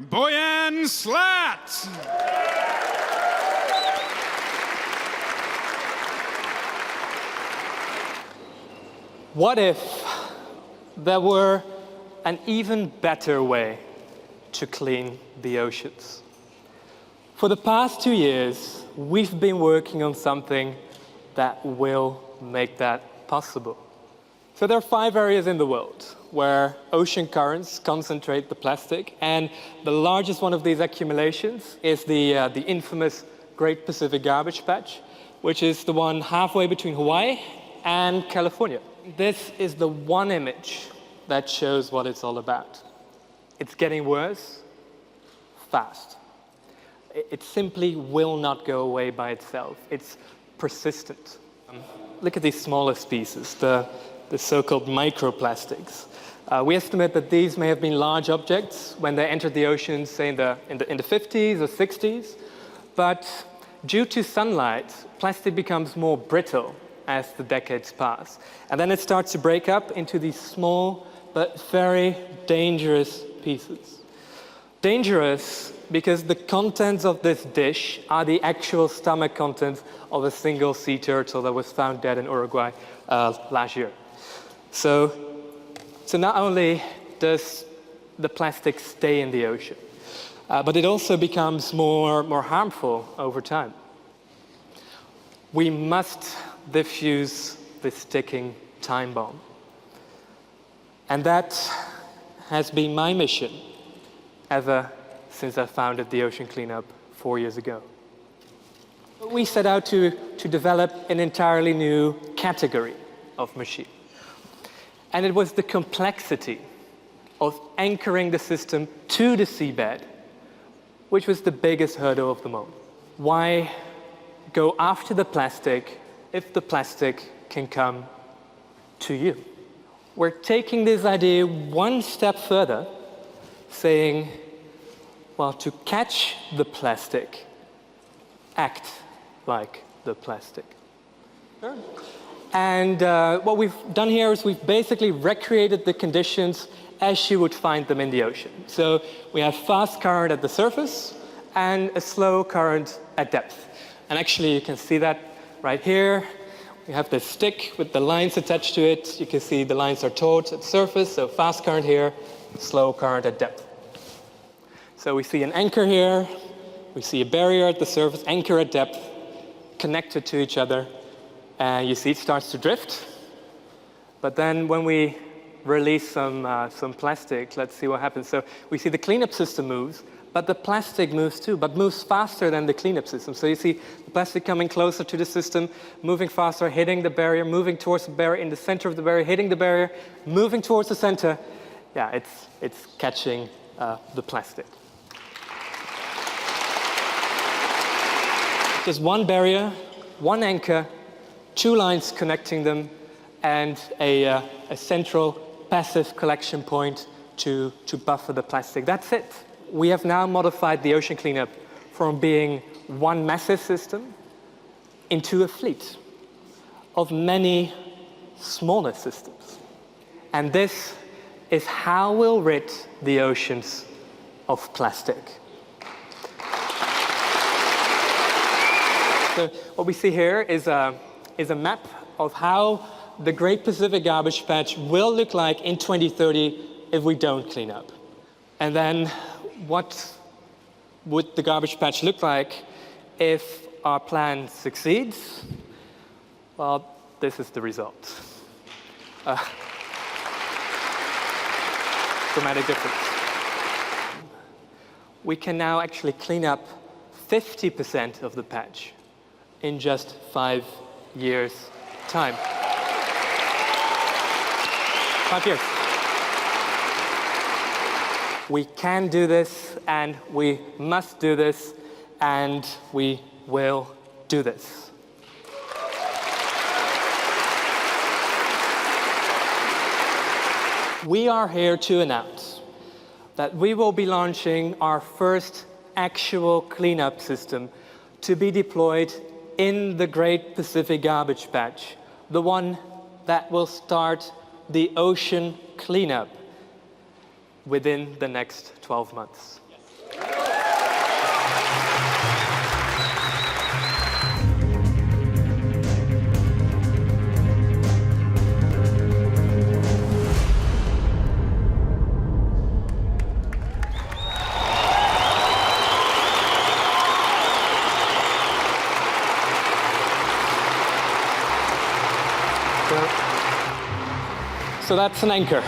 Boyan Slat. What if there were an even better way to clean the oceans? For the past 2 years, we've been working on something that will make that possible. So there are 5 areas in the world where ocean currents concentrate the plastic, and the largest one of these accumulations is the infamous Great Pacific Garbage Patch, which is the one halfway between Hawaii and California. This is the one image that shows what it's all about. It's getting worse, fast. It simply will not go away by itself. It's persistent. Look at these smaller species, the so-called microplastics. We estimate that these may have been large objects when they entered the oceans, say in the 50s or 60s. But due to sunlight, plastic becomes more brittle as the decades pass. And then it starts to break up into these small but very dangerous pieces. Dangerous because the contents of this dish are the actual stomach contents of a single sea turtle that was found dead in Uruguay last year. So not only does the plastic stay in the ocean, but it also becomes more harmful over time. We must defuse this ticking time bomb. And that has been my mission ever since I founded the Oceancleanup 4 years ago. We set out to develop an entirely new category of machine. And it was the complexity of anchoring the system to the seabed, which was the biggest hurdle of them all. Why go after the plastic if the plastic can come to you? We're taking this idea one step further, saying, well, to catch the plastic, act like the plastic. Sure. And what we've done here is we've basically recreated the conditions as you would find them in the ocean. So we have fast current at the surface and a slow current at depth. And actually, you can see that right here. We have this stick with the lines attached to it. You can see the lines are taut at the surface, so fast current here, slow current at depth. So we see an anchor here. We see a barrier at the surface, anchor at depth, connected to each other. And you see it starts to drift. But then when we release some plastic, let's see what happens. So we see the cleanup system moves, but the plastic moves too, but moves faster than the cleanup system. So you see the plastic coming closer to the system, moving faster, hitting the barrier, moving towards the barrier, in the center of the barrier, hitting the barrier, moving towards the center. Yeah, it's catching the plastic. Just one barrier, one anchor, 2 lines connecting them, and a central passive collection point to buffer the plastic. That's it. We have now modified the Oceancleanup from being one massive system into a fleet of many smaller systems. And this is how we'll rid the oceans of plastic. So what we see here is a map of how the Great Pacific Garbage Patch will look like in 2030 if we don't clean up. And then what would the garbage patch look like if our plan succeeds? Well, this is the result. Dramatic difference. We can now actually clean up 50% of the patch in just 5 years' time. 5 years. We can do this, and we must do this, and we will do this. We are here to announce that we will be launching our first actual cleanup system to be deployed in the Great Pacific Garbage Patch, the one that will start the ocean cleanup within the next 12 months. So that's an anchor.